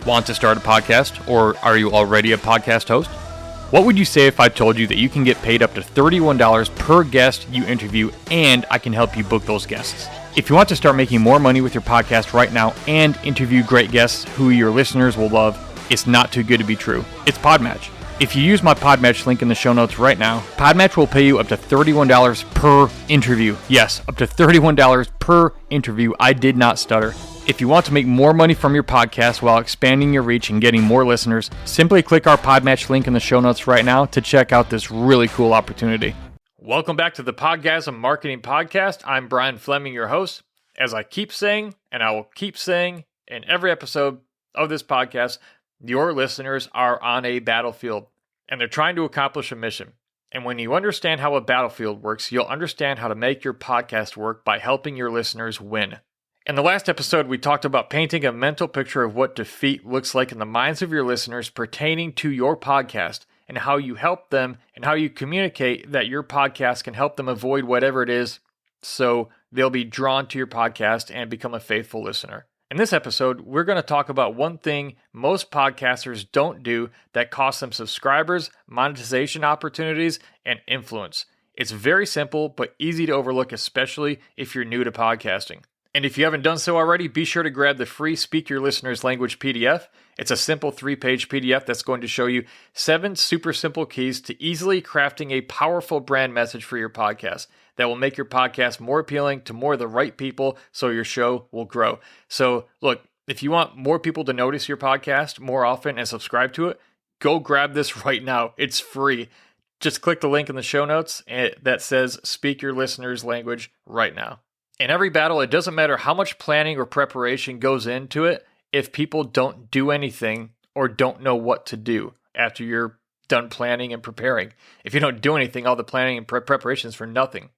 Want to start a podcast, or are you already a podcast host? What would you say if I told you that you can get paid up to $31 per guest you interview, and I can help you book those guests? If you want to start making more money with your podcast right now and interview great guests who your listeners will love, it's not too good to be true. It's Podmatch. If you use my Podmatch link in the show notes right now, Podmatch will pay you up to $31 per interview. Yes, up to $31 per interview. I did not stutter. If you want to make more money from your podcast while expanding your reach and getting more listeners, simply click our Podmatch link in the show notes right now to check out this really cool opportunity. Welcome back to the Podgasm Marketing Podcast. I'm Brian Fleming, your host. As I keep saying, and I will keep saying in every episode of this podcast, your listeners are on a battlefield, and they're trying to accomplish a mission. And when you understand how a battlefield works, you'll understand how to make your podcast work by helping your listeners win. In the last episode, we talked about painting a mental picture of what defeat looks like in the minds of your listeners pertaining to your podcast, and how you help them and how you communicate that your podcast can help them avoid whatever it is so they'll be drawn to your podcast and become a faithful listener. In this episode, we're going to talk about one thing most podcasters don't do that costs them subscribers, monetization opportunities, and influence. It's very simple but easy to overlook, especially if you're new to podcasting. And if you haven't done so already, be sure to grab the free Speak Your Listener's Language PDF. It's a simple 3-page PDF that's going to show you 7 super simple keys to easily crafting a powerful brand message for your podcast that will make your podcast more appealing to more of the right people so your show will grow. So look, if you want more people to notice your podcast more often and subscribe to it, go grab this right now. It's free. Just click the link in the show notes that says Speak Your Listener's Language right now. In every battle, it doesn't matter how much planning or preparation goes into it if people don't do anything or don't know what to do after you're done planning and preparing. If you don't do anything, all the planning and preparation is for nothing.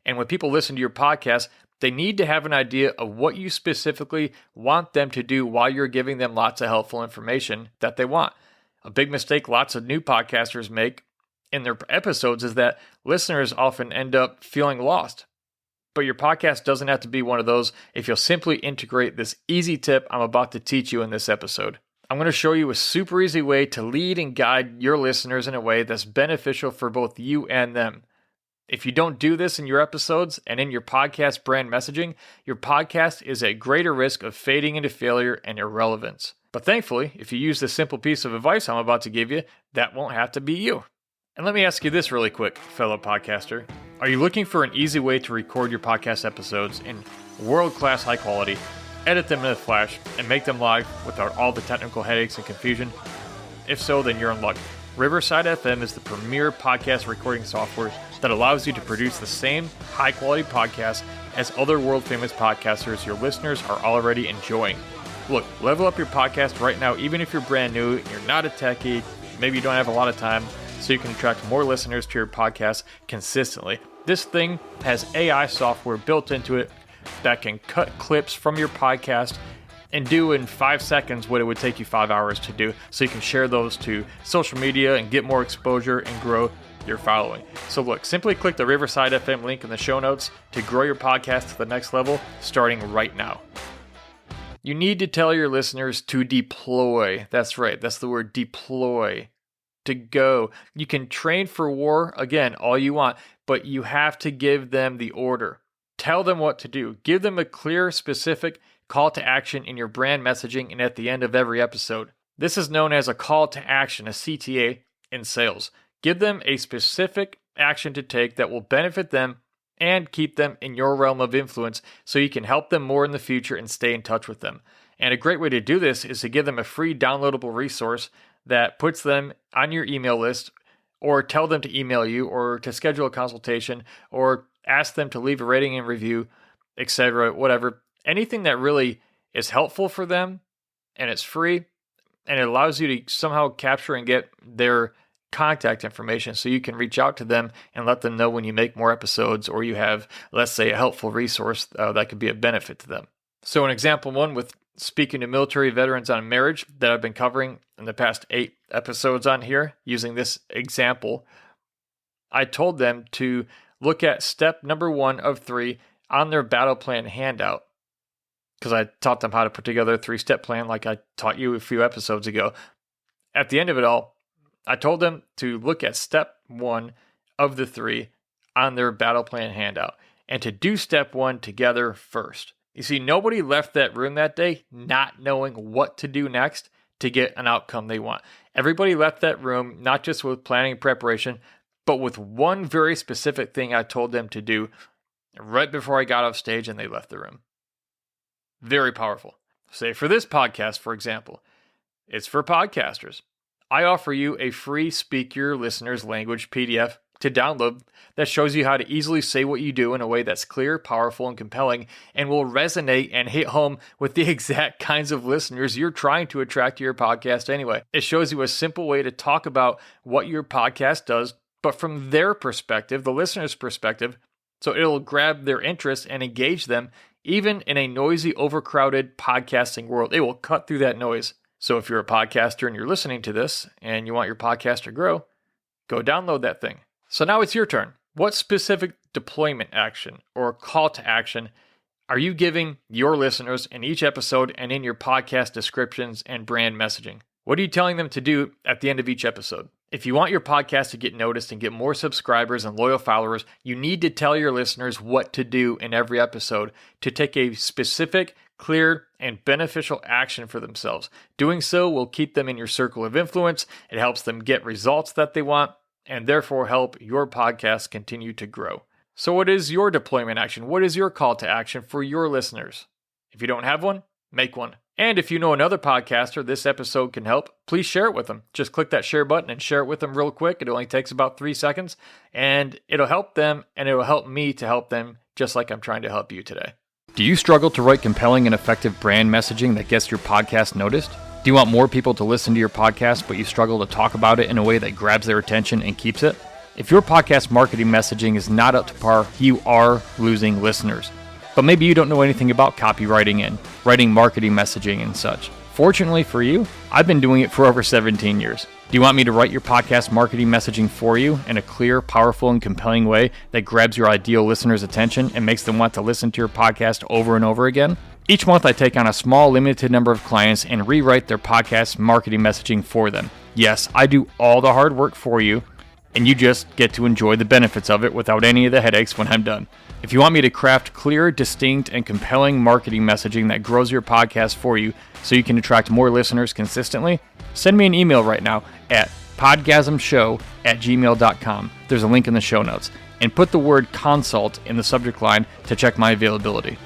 And when people listen to your podcast, they need to have an idea of what you specifically want them to do while you're giving them lots of helpful information that they want. A big mistake lots of new podcasters make in their episodes is that listeners often end up feeling lost. But your podcast doesn't have to be one of those if you'll simply integrate this easy tip I'm about to teach you in this episode. I'm going to show you a super easy way to lead and guide your listeners in a way that's beneficial for both you and them. If you don't do this in your episodes and in your podcast brand messaging, your podcast is at greater risk of fading into failure and irrelevance. But thankfully, if you use this simple piece of advice I'm about to give you, that won't have to be you. And let me ask you this really quick, fellow podcaster. Are you looking for an easy way to record your podcast episodes in world-class high quality, edit them in a flash, and make them live without all the technical headaches and confusion? If so, then you're in luck. Riverside FM is the premier podcast recording software that allows you to produce the same high-quality podcasts as other world-famous podcasters your listeners are already enjoying. Look, level up your podcast right now, even if you're brand new, you're not a techie, maybe you don't have a lot of time, so you can attract more listeners to your podcast consistently. This thing has AI software built into it that can cut clips from your podcast and do in 5 seconds what it would take you 5 hours to do, so you can share those to social media and get more exposure and grow your following. So look, simply click the Riverside FM link in the show notes to grow your podcast to the next level, starting right now. You need to tell your listeners to deploy. That's right, that's the word deploy. To go. You can train for war, again, all you want, but you have to give them the order. Tell them what to do. Give them a clear, specific call to action in your brand messaging and at the end of every episode. This is known as a call to action, a CTA, in sales. Give them a specific action to take that will benefit them and keep them in your realm of influence so you can help them more in the future and stay in touch with them. And a great way to do this is to give them a free downloadable resource that puts them on your email list, or tell them to email you, or to schedule a consultation, or ask them to leave a rating and review, etc., whatever. Anything that really is helpful for them, and it's free, and it allows you to somehow capture and get their contact information so you can reach out to them and let them know when you make more episodes, or you have, let's say, a helpful resource that could be a benefit to them. So in example 1 with speaking to military veterans on marriage that I've been covering in the past 8 episodes on here, using this example, I told them to look at step number 1 of 3 on their battle plan handout because I taught them how to put together a 3-step plan like I taught you a few episodes ago. At the end of it all, I told them to look at step 1 of the 3 on their battle plan handout and to do step 1 together first. You see, nobody left that room that day not knowing what to do next to get an outcome they want. Everybody left that room not just with planning and preparation, but with one very specific thing I told them to do right before I got off stage and they left the room. Very powerful. Say for this podcast, for example, it's for podcasters. I offer you a free Speak Your Listeners Language PDF to download that shows you how to easily say what you do in a way that's clear, powerful, and compelling, and will resonate and hit home with the exact kinds of listeners you're trying to attract to your podcast anyway. It shows you a simple way to talk about what your podcast does, but from their perspective, the listener's perspective, so it'll grab their interest and engage them, even in a noisy, overcrowded podcasting world. It will cut through that noise. So if you're a podcaster and you're listening to this and you want your podcast to grow, go download that thing. So now it's your turn. What specific deployment action or call to action are you giving your listeners in each episode and in your podcast descriptions and brand messaging? What are you telling them to do at the end of each episode? If you want your podcast to get noticed and get more subscribers and loyal followers, you need to tell your listeners what to do in every episode to take a specific, clear, and beneficial action for themselves. Doing so will keep them in your circle of influence. It helps them get results that they want, and therefore help your podcast continue to grow. So what is your deployment action? What is your call to action for your listeners? If you don't have one, make one. And if you know another podcaster this episode can help, please share it with them. Just click that share button and share it with them real quick. It only takes about 3 seconds, and it'll help them, and it'll help me to help them, just like I'm trying to help you today. Do you struggle to write compelling and effective brand messaging that gets your podcast noticed? Do you want more people to listen to your podcast, but you struggle to talk about it in a way that grabs their attention and keeps it? If your podcast marketing messaging is not up to par, you are losing listeners. But maybe you don't know anything about copywriting and writing marketing messaging and such. Fortunately for you, I've been doing it for over 17 years. Do you want me to write your podcast marketing messaging for you in a clear, powerful, and compelling way that grabs your ideal listeners' attention and makes them want to listen to your podcast over and over again? Each month, I take on a small, limited number of clients and rewrite their podcast marketing messaging for them. Yes, I do all the hard work for you, and you just get to enjoy the benefits of it without any of the headaches when I'm done. If you want me to craft clear, distinct, and compelling marketing messaging that grows your podcast for you so you can attract more listeners consistently, send me an email right now at podgasmshow@gmail.com. There's a link in the show notes. And put the word consult in the subject line to check my availability.